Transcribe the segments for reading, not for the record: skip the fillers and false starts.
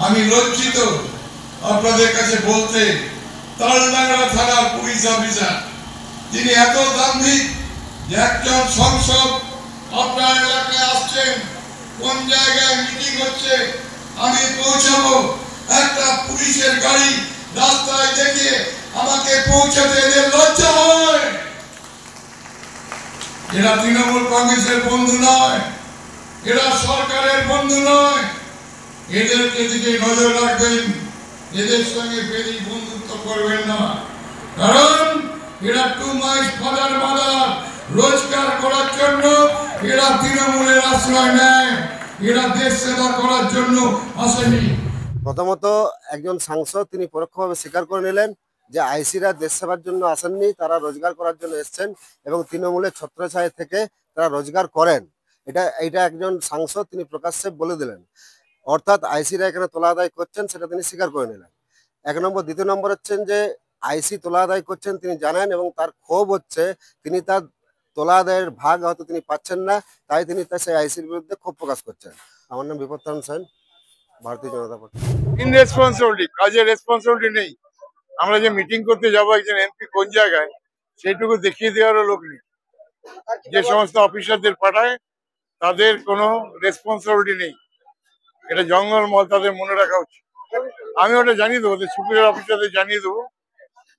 আমি লজ্জিত আপনাদের কাছে বলতে, তালডাংরা থানার পুলিশ অফিসার তিনি এত দাম্ভিক যে একজন সংসদ আপনার এলাকায় আসছেন, কোন জায়গায় মিটিং হচ্ছে আমি পৌঁছাবো, একটা পুলিশের গাড়ি রাস্তায় দেখিয়ে আমাকে পৌঁছাতে এদের লজ্জা হয়। এরা তৃণমূল কংগ্রেসের বন্ধু নয়, এরা সরকারের বন্ধু নয়। এদেরকে দিকে নজর রাখবেন, এদের সঙ্গে বেশি বন্ধুত্ব করবেন না, কারণ এরা টু মাইস ফাদার মাদার রোজগার করার জন্য এরা তৃণমূলের আশ্রয় নেয়, এরা দেশ সেবা করার জন্য আসেনি। প্রথমত একজন সাংসদ তিনি পরোক্ষভাবে স্বীকার করে নিলেন যে আইসিরা দেশ সেবার জন্য আসেননি, তারা রোজগার করার জন্য এসছেন এবং তৃণমূলের ছত্রছায়া থেকে তারা রোজগার করেন। এটা একজন সাংসদ তিনি প্রকাশ্যে বলে দিলেন, অর্থাৎ আইসিরা এখানে তোলা আদায় করছেন সেটা তিনি স্বীকার করে নিলেন। এক নম্বর। দ্বিতীয় নম্বর হচ্ছেন যে আইসি তোলা আদায় করছেন তিনি জানেন এবং তার ক্ষোভ হচ্ছে তিনি তার তোলা আদায়ের ভাগ হয়তো তিনি পাচ্ছেন না, তাই তিনি সেই আইসির বিরুদ্ধে ক্ষোভ প্রকাশ করছেন। আমার নাম বিপত্তান সেন, ভারতীয় জনতা পার্টি। ইনরেসপন্সিবিলিটি, কাজের রেসপন্সিবিলিটি নেই। আমরা যে মিটিং করতে যাবো একজন এমপি কোন জায়গায় সেইটুকু দেখিয়ে দেওয়ারও লোক নেই। যে সমস্ত অফিসারদের পাঠায় তাদের কোনো রেসপন্সিবিলিটি নেই, এটা জঙ্গলমহল, তাদের মনে রাখা উচিত। আমি ওটা জানিয়ে দেবো, সুপিরিয়র অফিসারদের জানিয়ে দেবো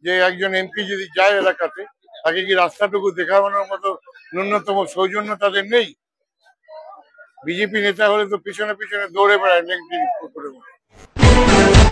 যে একজন এমপি যদি যায় এলাকাতে তাকে কি রাস্তাটুকু দেখানোর মতো ন্যূনতম সৌজন্য তাদের নেই। বিজেপি নেতা হলে তো পিছনে পিছনে দৌড়ে বেড়ায় নেগেটিভ করে।